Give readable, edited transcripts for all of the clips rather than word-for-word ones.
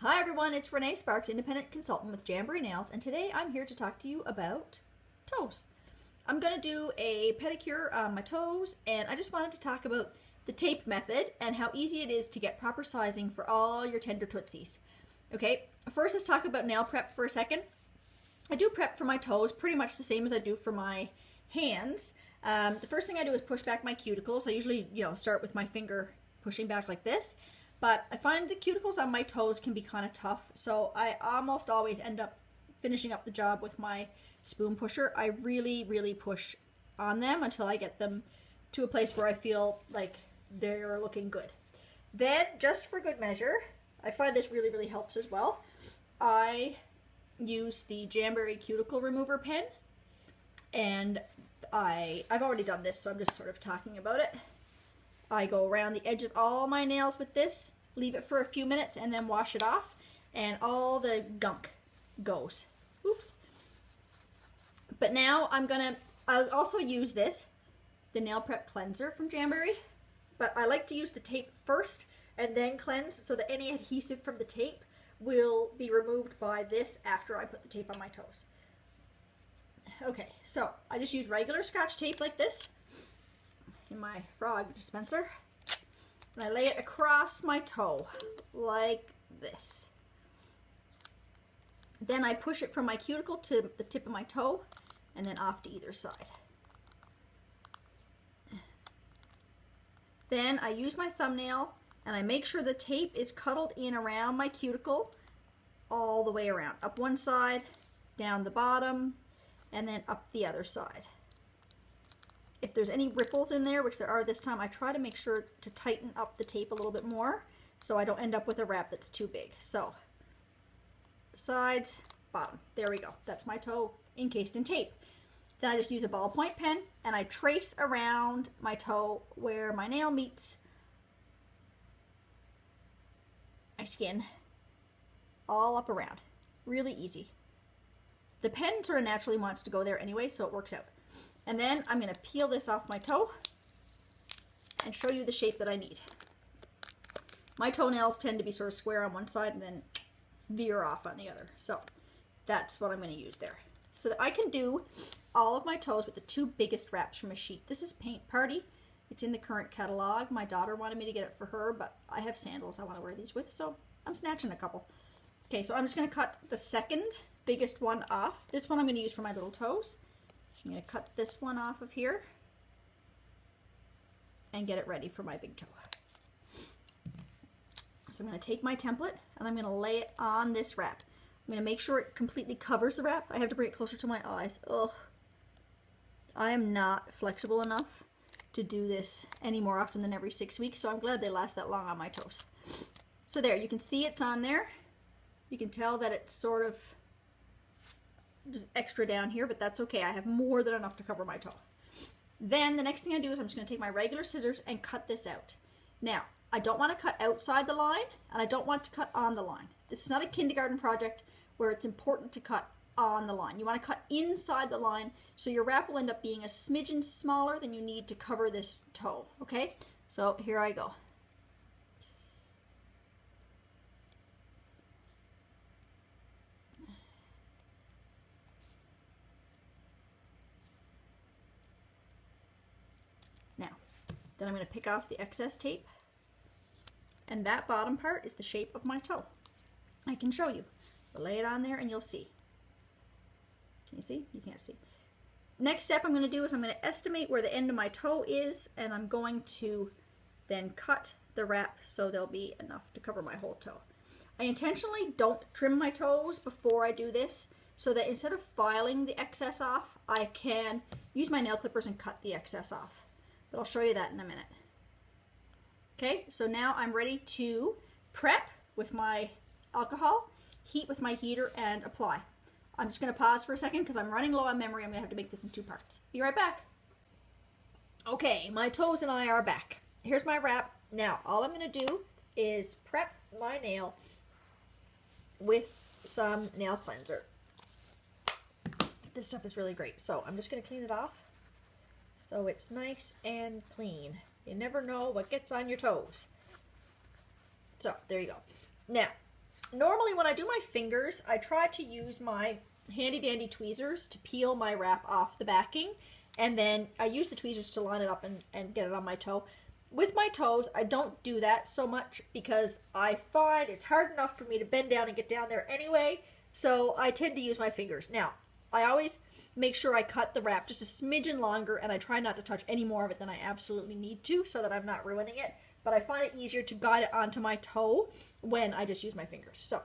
Hi everyone, it's Renee Sparks, independent consultant with Jamberry Nails, and today I'm here to talk to you about toes. I'm going to do a pedicure on my toes, and I just wanted to talk about the tape method and how easy it is to get proper sizing for all your tender tootsies. Okay, first let's talk about nail prep for a second. I do prep for my toes pretty much the same as I do for my hands. The first thing I do is push back my cuticles. I usually, start with my finger pushing back like this. But I find the cuticles on my toes can be kind of tough, so I almost always end up finishing up the job with my spoon pusher. I really, really push on them until I get them to a place where I feel like they're looking good. Then, just for good measure, I find this really, really helps as well. I use the Jamberry cuticle remover pen, and I've already done this, so I'm just sort of talking about it. I go around the edge of all my nails with this, leave it for a few minutes, and then wash it off, and all the gunk goes. Oops. But now I'll also use this, the nail prep cleanser from Jamberry, but I like to use the tape first and then cleanse so that any adhesive from the tape will be removed by this after I put the tape on my toes. Okay, so I just use regular Scotch tape like this in my frog dispenser, and I lay it across my toe like this. Then I push it from my cuticle to the tip of my toe and then off to either side. Then I use my thumbnail and I make sure the tape is cuddled in around my cuticle all the way around, up one side, down the bottom, and then up the other side. If there's any ripples in there, which there are this time, I try to make sure to tighten up the tape a little bit more so I don't end up with a wrap that's too big. So, sides, bottom. There we go. That's my toe encased in tape. Then I just use a ballpoint pen and I trace around my toe where my nail meets my skin, all up around. Really easy. The pen sort of naturally wants to go there anyway, so it works out. And then I'm going to peel this off my toe and show you the shape that I need. My toenails tend to be sort of square on one side and then veer off on the other. So that's what I'm going to use there. So that I can do all of my toes with the two biggest wraps from a sheet. This is Paint Party. It's in the current catalog. My daughter wanted me to get it for her, but I have sandals I want to wear these with, so I'm snatching a couple. Okay, so I'm just going to cut the second biggest one off. This one I'm going to use for my little toes. I'm going to cut this one off of here and get it ready for my big toe. So I'm going to take my template and I'm going to lay it on this wrap. I'm going to make sure it completely covers the wrap. I have to bring it closer to my eyes. Ugh. I am not flexible enough to do this any more often than every 6 weeks, so I'm glad they last that long on my toes. So there, you can see it's on there. You can tell that it's sort of just extra down here, but that's okay. I have more than enough to cover my toe. Then the next thing I do is I'm just going to take my regular scissors and cut this out. Now, I don't want to cut outside the line, and I don't want to cut on the line. This is not a kindergarten project where it's important to cut on the line. You want to cut inside the line, so your wrap will end up being a smidgen smaller than you need to cover this toe, okay? So here I go. Now, then I'm going to pick off the excess tape, and that bottom part is the shape of my toe. I can show you. I'll lay it on there and you'll see. Can you see? You can't see. Next step I'm going to do is I'm going to estimate where the end of my toe is, and I'm going to then cut the wrap so there'll be enough to cover my whole toe. I intentionally don't trim my toes before I do this, so that instead of filing the excess off, I can use my nail clippers and cut the excess off. But I'll show you that in a minute. Okay, so now I'm ready to prep with my alcohol, heat with my heater, and apply. I'm just going to pause for a second because I'm running low on memory. I'm going to have to make this in 2 parts. Be right back. Okay, my toes and I are back. Here's my wrap. Now, all I'm going to do is prep my nail with some nail cleanser. This stuff is really great. So I'm just going to clean it off so it's nice and clean. You never know what gets on your toes. So there you go. Now, Normally when I do my fingers, I try to use my handy dandy tweezers to peel my wrap off the backing, and then I use the tweezers to line it up and get it on my toe. With my toes, I don't do that so much because I find it's hard enough for me to bend down and get down there anyway, so I tend to use my fingers. Now, I always make sure I cut the wrap just a smidgen longer, and I try not to touch any more of it than I absolutely need to so that I'm not ruining it, but I find it easier to guide it onto my toe when I just use my fingers. So,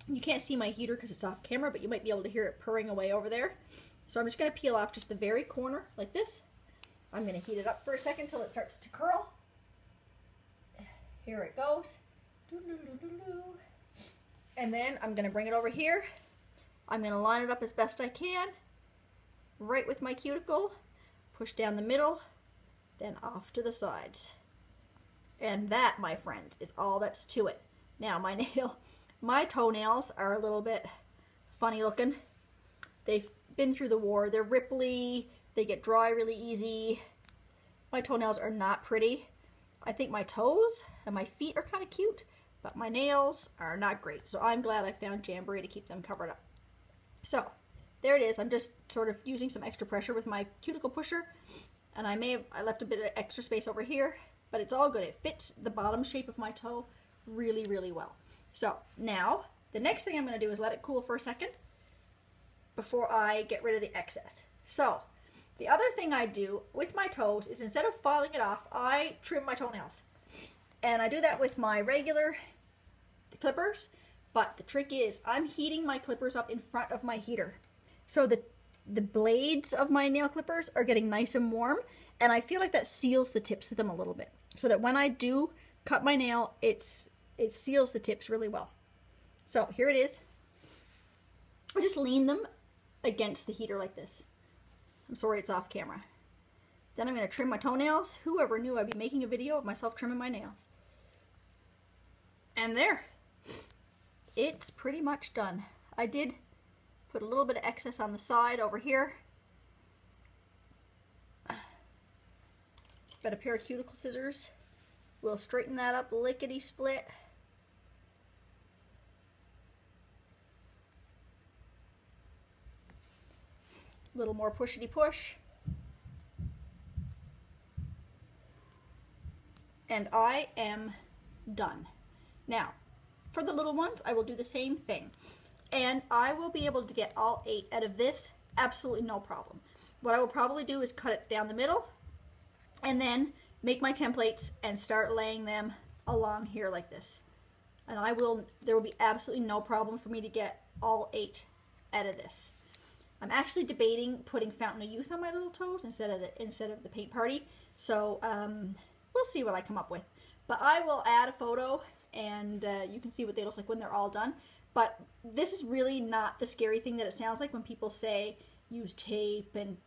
you can't see my heater because it's off camera, but you might be able to hear it purring away over there. So I'm just going to peel off just the very corner like this. I'm going to heat it up for a second till it starts to curl. Here it goes. And then I'm going to bring it over here. I'm going to line it up as best I can, right with my cuticle, push down the middle, then off to the sides. And that, my friends, is all that's to it. Now, my toenails are a little bit funny looking. They've been through the war. They're ripply. They get dry really easy. My toenails are not pretty. I think my toes and my feet are kind of cute, but my nails are not great. So I'm glad I found Jamberry to keep them covered up. So there it is. I'm just sort of using some extra pressure with my cuticle pusher, and I left a bit of extra space over here, but it's all good. It fits the bottom shape of my toe really, really well. So now the next thing I'm going to do is let it cool for a second before I get rid of the excess. So the other thing I do with my toes is instead of filing it off, I trim my toenails. And I do that with my regular clippers, but the trick is I'm heating my clippers up in front of my heater. So the blades of my nail clippers are getting nice and warm, and I feel like that seals the tips of them a little bit. So that when I do cut my nail, it seals the tips really well. So here it is. I just lean them against the heater like this. I'm sorry it's off camera. Then I'm going to trim my toenails. Whoever knew I'd be making a video of myself trimming my nails. And there. It's pretty much done. I did put a little bit of excess on the side over here. Got a pair of cuticle scissors. We'll straighten that up lickety-split. A little more pushity-push. And I am done. Now, for the little ones, I will do the same thing. And I will be able to get all 8 out of this, absolutely no problem. What I will probably do is cut it down the middle, and then make my templates and start laying them along here like this. And there will be absolutely no problem for me to get all 8 out of this. I'm actually debating putting Fountain of Youth on my little toes instead of the paint party. So we'll see what I come up with. But I will add a photo, and you can see what they look like when they're all done. But this is really not the scary thing that it sounds like when people say use tape and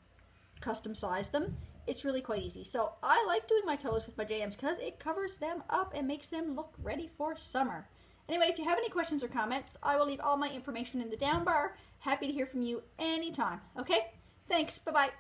custom size them. It's really quite easy. So I like doing my toes with my jams because it covers them up and makes them look ready for summer. Anyway, if you have any questions or comments, I will leave all my information in the down bar. Happy to hear from you anytime. Okay? Thanks. Bye-bye.